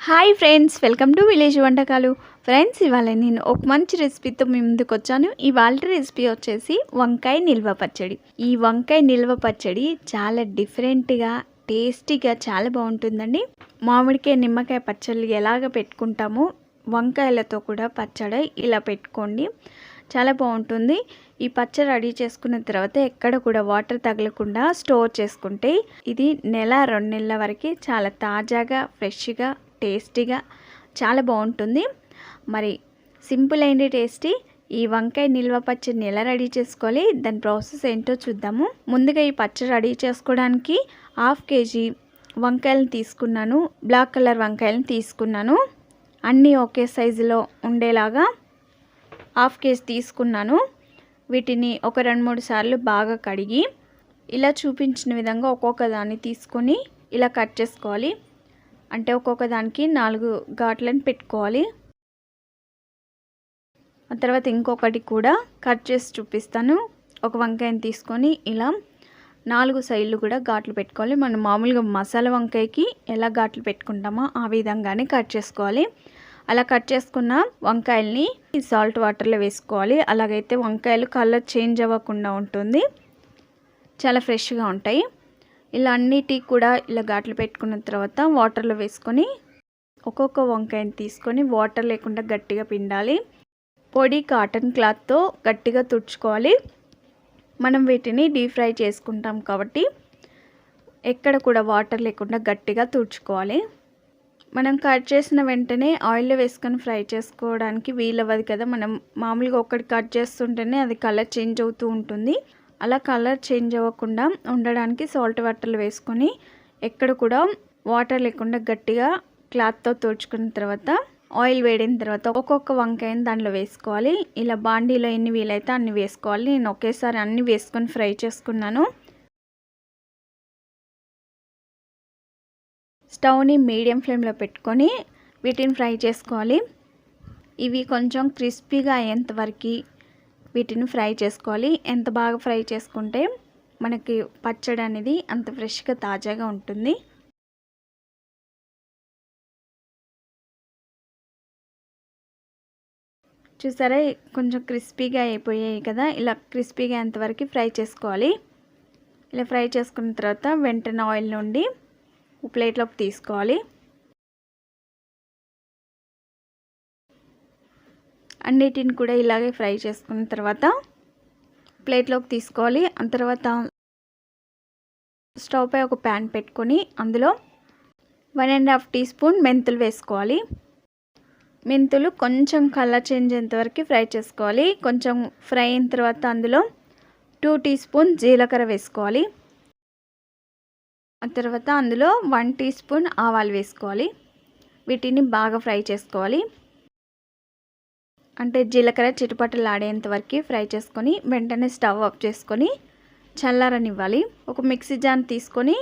Hi friends, welcome to village వంటకాలు. Friends, ఇవాళ నేను ఒక మంచి రెసిపీతో మీ ముందుకు వచ్చాను. ఇవాళ రెసిపీ వచ్చేసి వంకాయ నిల్వ పచ్చడి. ఈ వంకాయ నిల్వ పచ్చడి చాలా డిఫరెంట్గా, టేస్టీగా చాలా బాగుంటుందండి. మామిడికాయ నిమ్మకాయ పచ్చళ్ళు ఎలాగ పెట్టుకుంటామో వంకాయలతో కూడా పచ్చడి ఇలా పెట్టుకోండి, చాలా బాగుంటుంది. ఈ పచ్చడి రెడీ చేసుకున్న తర్వాత ఎక్కడ కూడా వాటర్ తగలకుండా స్టోర్ చేసుకుంటే ఇది నెల 2 నెలల వరకు చాలా తాజాగా, ఫ్రెష్గా, టేస్టీగా చాలా బాగుంటుంది. మరి సింపుల్ అండ్ టేస్టీ ఈ వంకాయ నిల్వ పచ్చడిని ఎలా రెడీ చేసుకోవాలి, దాని ప్రాసెస్ ఏంటో చూద్దాము. ముందుగా ఈ పచ్చడి రెడీ చేసుకోవడానికి 1/2 kg వంకాయలను తీసుకున్నాను. బ్లాక్ కలర్ వంకాయలను తీసుకున్నాను. అన్నీ ఒకే సైజులో ఉండేలాగా 1/2 kg తీసుకున్నాను. వీటిని ఒక 2-3 సార్లు బాగా కడిగి ఇలా చూపించిన విధంగా ఒక్కొక్క దాన్ని తీసుకొని ఇలా కట్ చేసుకోవాలి. అంటే ఒక్కొక్క దానికి 4 ఘాట్లను పెట్టుకోవాలి. ఆ తర్వాత ఇంకొకటి కూడా కట్ చేసి చూపిస్తాను. ఒక వంకాయని తీసుకొని ఇలా 4 సైడ్లు కూడా ఘాట్లు పెట్టుకోవాలి. మనం మామూలుగా మసాలా వంకాయకి ఎలా ఘాట్లు పెట్టుకుంటామో ఆ విధంగానే కట్ చేసుకోవాలి. అలా కట్ చేసుకున్న వంకాయల్ని సాల్ట్ వాటర్లో వేసుకోవాలి. అలాగైతే వంకాయలు కలర్ చేంజ్ అవ్వకుండా ఉంటుంది, చాలా ఫ్రెష్గా ఉంటాయి. ఇలా అన్నిటికి కూడా ఇలా ఘాట్లు పెట్టుకున్న తర్వాత వాటర్లో వేసుకొని ఒక్కొక్క వంకాయని తీసుకొని వాటర్ లేకుండా గట్టిగా పిండాలి. పొడి కాటన్ క్లాత్తో గట్టిగా తుడుచుకోవాలి. మనం వీటిని డీప్ ఫ్రై చేసుకుంటాం కాబట్టి ఎక్కడ కూడా వాటర్ లేకుండా గట్టిగా తుడుచుకోవాలి. మనం కట్ చేసిన వెంటనే ఆయిల్లో వేసుకొని ఫ్రై చేసుకోవడానికి వీలవ్వదు కదా. మనం మామూలుగా ఒకటి కట్ చేస్తుంటేనే అది కలర్ చేంజ్ అవుతూ ఉంటుంది. అలా కలర్ చేంజ్ అవ్వకుండా ఉండడానికి సాల్ట్ వాటర్లు వేసుకొని ఎక్కడ కూడా వాటర్ లేకుండా గట్టిగా క్లాత్తో తుడుచుకున్న తర్వాత ఆయిల్ వేడిన తర్వాత ఒక్కొక్క వంకాయని దాంట్లో వేసుకోవాలి. ఇలా బాండీలో ఎన్ని వీలైతే అన్ని వేసుకోవాలి. నేను ఒకేసారి అన్ని వేసుకొని ఫ్రై చేసుకున్నాను. స్టవ్ని మీడియం ఫ్లేమ్లో పెట్టుకొని వీటిని ఫ్రై చేసుకోవాలి. ఇవి కొంచెం క్రిస్పీగా అయ్యేంత వరకు వీటిని ఫ్రై చేసుకోవాలి. ఎంత బాగా ఫ్రై చేసుకుంటే మనకి పచ్చడి అనేది అంత ఫ్రెష్గా తాజాగా ఉంటుంది. చూసారా, కొంచెం క్రిస్పీగా అయిపోయాయి కదా. ఇలా క్రిస్పీగా అయ్యేంతవరకు ఫ్రై చేసుకోవాలి. ఇలా ఫ్రై చేసుకున్న తర్వాత వెంటనే ఆయిల్ నుండి ప్లేట్లోకి తీసుకోవాలి. అన్నిటిని కూడా ఇలాగే ఫ్రై చేసుకున్న తర్వాత ప్లేట్లోకి తీసుకోవాలి. ఆ తర్వాత స్టవ్ పై ఒక ప్యాన్ పెట్టుకొని అందులో 1.5 టీ స్పూన్ మెంతులు వేసుకోవాలి. మెంతులు కొంచెం కలర్ చేంజ్ అయ్యేంతవరకు ఫ్రై చేసుకోవాలి. కొంచెం ఫ్రై అయిన తర్వాత అందులో 2 టీ స్పూన్ జీలకర్ర వేసుకోవాలి. ఆ తర్వాత అందులో 1 టీ స్పూన్ ఆవాలు వేసుకోవాలి. వీటిని బాగా ఫ్రై చేసుకోవాలి. అంటే జీలకర్ర చిటపటలాడేంత వరకు ఫ్రై చేసుకొని వెంటనే స్టవ్ ఆఫ్ చేసుకొని చల్లారనివ్వాలి. ఒక మిక్సీ జార్ తీసుకొని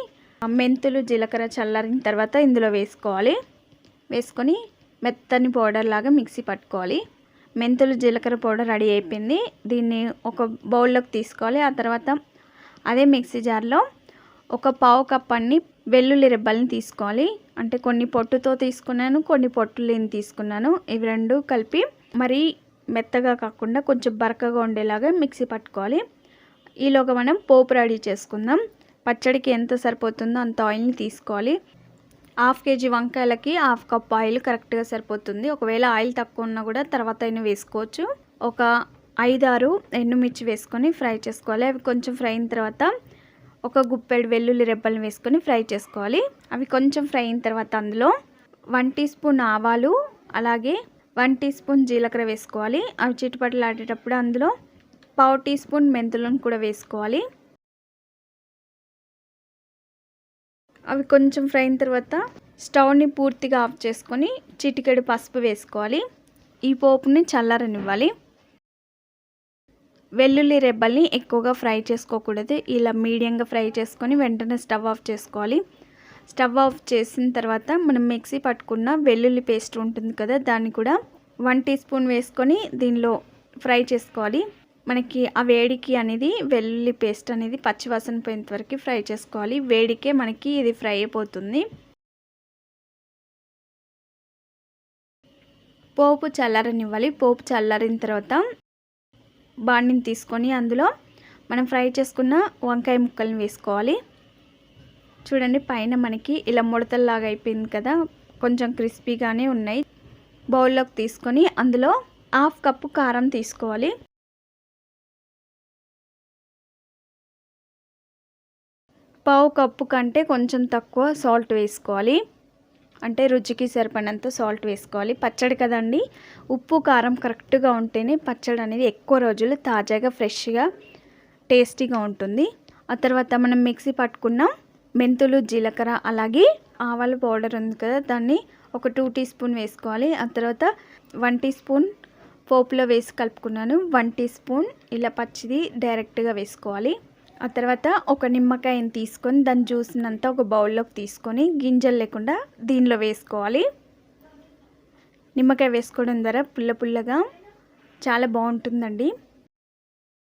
మెంతులు జీలకర్ర చల్లారిన తర్వాత ఇందులో వేసుకోవాలి. వేసుకొని మెత్తని పౌడర్ లాగా మిక్సీ పట్టుకోవాలి. మెంతులు జీలకర్ర పౌడర్ రెడీ అయిపోయింది. దీన్ని ఒక బౌల్లోకి తీసుకోవాలి. ఆ తర్వాత అదే మిక్సీ జార్లో ఒక 1/2 కప్ అన్ని వెల్లుల్లి రెబ్బల్ని తీసుకోవాలి. అంటే కొన్ని పొట్టుతో తీసుకున్నాను, కొన్ని పొట్టు లేని తీసుకున్నాను. ఇవి రెండు కలిపి మరి మెత్తగా కాకుండా కొంచెం బరకగా ఉండేలాగా మిక్సీ పట్టుకోవాలి. ఈలోగా మనం పోపు రెడీ చేసుకుందాం. పచ్చడికి ఎంత సరిపోతుందో అంత ఆయిల్ని తీసుకోవాలి. 1/2 kg వంకాయలకి 1/2 కప్ ఆయిల్ కరెక్ట్గా సరిపోతుంది. ఒకవేళ ఆయిల్ తక్కువ ఉన్నా కూడా తర్వాత అయినా వేసుకోవచ్చు. ఒక 5-6 ఎండుమిర్చి వేసుకొని ఫ్రై చేసుకోవాలి. అవి కొంచెం ఫ్రై అయిన తర్వాత ఒక గుప్పెడు వెల్లుల్లి రెబ్బలను వేసుకొని ఫ్రై చేసుకోవాలి. అవి కొంచెం ఫ్రై అయిన తర్వాత అందులో 1 టీ స్పూన్ ఆవాలు, అలాగే 1 టీ స్పూన్ జీలకర్ర వేసుకోవాలి. అవి చిటపటలాడేటప్పుడు అందులో 1/2 టీ స్పూన్ మెంతులను కూడా వేసుకోవాలి. అవి కొంచెం ఫ్రై అయిన తర్వాత స్టవ్ని పూర్తిగా ఆఫ్ చేసుకొని చిటికెడు పసుపు వేసుకోవాలి. ఈ పోపుని చల్లారనివ్వాలి. వెల్లుల్లి రెబ్బల్ని ఎక్కువగా ఫ్రై చేసుకోకూడదు. ఇలా మీడియంగా ఫ్రై చేసుకొని వెంటనే స్టవ్ ఆఫ్ చేసుకోవాలి. స్టవ్ ఆఫ్ చేసిన తర్వాత మనం మిక్సీ పట్టుకున్న వెల్లుల్లి పేస్ట్ ఉంటుంది కదా, దాన్ని కూడా 1 టీ స్పూన్ వేసుకొని దీనిలో ఫ్రై చేసుకోవాలి. మనకి ఆ వేడికి అనేది వెల్లుల్లి పేస్ట్ అనేది పచ్చివాసన పోయేంత వరకు ఫ్రై చేసుకోవాలి. వేడికే మనకి ఇది ఫ్రై అయిపోతుంది. పోపు చల్లారనివ్వాలి. పోపు చల్లారిన తర్వాత బాండిని తీసుకొని అందులో మనం ఫ్రై చేసుకున్న వంకాయ ముక్కల్ని వేసుకోవాలి. చూడండి పైన మనకి ఇలా ముడతల్లాగా అయిపోయింది కదా, కొంచెం క్రిస్పీగానే ఉన్నాయి. బౌల్లోకి తీసుకొని అందులో 1/2 కప్పు కారం తీసుకోవాలి. పావు కప్పు కంటే కొంచెం తక్కువ సాల్ట్ వేసుకోవాలి. అంటే రుచికి సరిపడినంత సాల్ట్ వేసుకోవాలి. పచ్చడి కదండి, ఉప్పు కారం కరెక్ట్గా ఉంటేనే పచ్చడి అనేది ఎక్కువ రోజులు తాజాగా ఫ్రెష్గా టేస్టీగా ఉంటుంది. ఆ తర్వాత మనం మిక్సీ పట్టుకున్న మెంతులు, జీలకర్ర, అలాగే ఆవాల పౌడర్ ఉంది కదా, దాన్ని ఒక 2 టీ స్పూన్ వేసుకోవాలి. ఆ తర్వాత 1 టీ స్పూన్ పోపులో వేసి కలుపుకున్నాను. 1 టీ స్పూన్ ఇలా పచ్చిది డైరెక్ట్గా వేసుకోవాలి. ఆ తర్వాత ఒక నిమ్మకాయని తీసుకొని దాని జ్యూస్నంతా ఒక బౌల్లోకి తీసుకొని గింజలు లేకుండా దీనిలో వేసుకోవాలి. నిమ్మకాయ వేసుకోవడం ద్వారా పుల్లగా చాలా బాగుంటుందండి.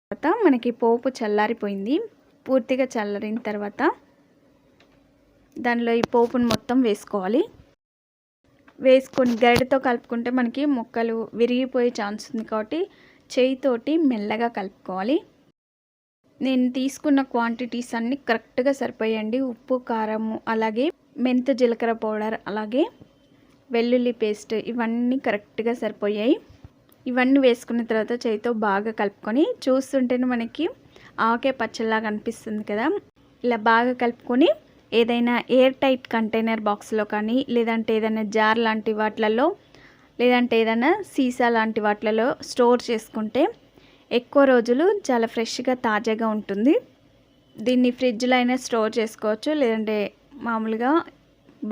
తర్వాత మనకి పోపు చల్లారిపోయింది. పూర్తిగా చల్లారిన తర్వాత దానిలో ఈ పోపును మొత్తం వేసుకోవాలి. వేసుకొని గరిటెతో కలుపుకుంటే మనకి ముక్కలు విరిగిపోయే ఛాన్స్ ఉంది కాబట్టి చేయితోటి మెల్లగా కలుపుకోవాలి. నేను తీసుకున్న క్వాంటిటీస్ అన్నీ కరెక్ట్గా సరిపోయండి. ఉప్పు, కారము, అలాగే మెంతు జీలకర్ర పౌడర్, అలాగే వెల్లుల్లి పేస్ట్, ఇవన్నీ కరెక్ట్గా సరిపోయాయి. ఇవన్నీ వేసుకున్న తర్వాత చేయితో బాగా కలుపుకొని, చూస్తుంటేనే మనకి ఆవకాయ పచ్చడిలాగా అనిపిస్తుంది కదా, ఇలా బాగా కలుపుకొని ఏదైనా ఎయిర్ టైట్ కంటైనర్ బాక్స్లో కానీ, లేదంటే ఏదైనా జార్ లాంటి వాటిలలో, లేదంటే ఏదైనా సీసా లాంటి వాటిలలో స్టోర్ చేసుకుంటే ఎక్కువ రోజులు చాలా ఫ్రెష్గా తాజాగా ఉంటుంది. దీన్ని ఫ్రిడ్జ్లో అయినా స్టోర్ చేసుకోవచ్చు, లేదంటే మామూలుగా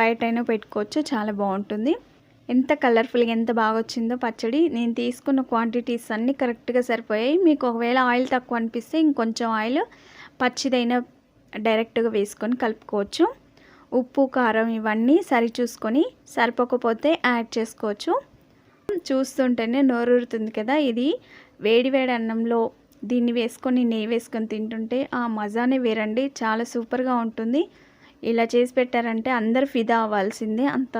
బయటైనా పెట్టుకోవచ్చు. చాలా బాగుంటుంది. ఎంత కలర్ఫుల్గా ఎంత బాగా వచ్చిందో పచ్చడి. నేను తీసుకున్న క్వాంటిటీస్ అన్నీ కరెక్ట్గా సరిపోయాయి. మీకు ఒకవేళ ఆయిల్ తక్కువ అనిపిస్తే ఇంకొంచెం ఆయిల్ పచ్చిదైనా డైరెక్ట్గా వేసుకొని కలుపుకోవచ్చు. ఉప్పు, కారం ఇవన్నీ సరి చూసుకొని, సరిపోకపోతే యాడ్ చేసుకోవచ్చు. చూస్తుంటేనే నోరూరుతుంది కదా. ఇది వేడి అన్నంలో దీన్ని వేసుకొని నెయ్యి వేసుకొని తింటుంటే ఆ మజానే వేరండి. చాలా సూపర్గా ఉంటుంది. ఇలా చేసి పెట్టారంటే అందరు ఫిదా అవ్వాల్సిందే, అంత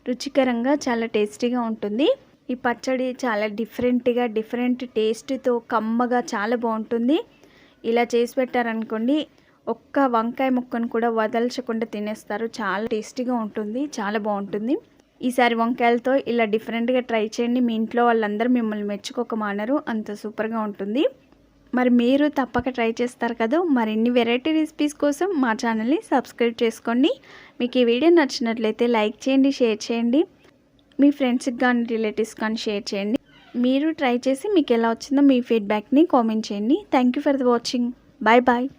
రుచికరంగా చాలా టేస్టీగా ఉంటుంది. ఈ పచ్చడి చాలా డిఫరెంట్ టేస్ట్తో కమ్మగా చాలా బాగుంటుంది. ఇలా చేసి పెట్టారనుకోండి, ఒక్క వంకాయ ముక్కను కూడా వదల్చకుండా తినేస్తారు. చాలా టేస్టీగా ఉంటుంది, చాలా బాగుంటుంది. ఈసారి వంకాయలతో ఇలా డిఫరెంట్గా ట్రై చేయండి. మీ ఇంట్లో వాళ్ళందరూ మిమ్మల్ని మెచ్చుకోక మానరు, అంత సూపర్గా ఉంటుంది. మరి మీరు తప్పక ట్రై చేస్తారు కదా. మరిన్ని వెరైటీ రెసిపీస్ కోసం మా ఛానల్ని సబ్స్క్రైబ్ చేసుకోండి. మీకు ఈ వీడియో నచ్చినట్లయితే లైక్ చేయండి, షేర్ చేయండి. మీ ఫ్రెండ్స్కి కానీ రిలేటివ్స్ కానీ షేర్ చేయండి. మీరు ట్రై చేసి మీకు ఎలా వచ్చిందో మీ ఫీడ్బ్యాక్ని కామెంట్ చేయండి. Thank you for the watching. Bye bye.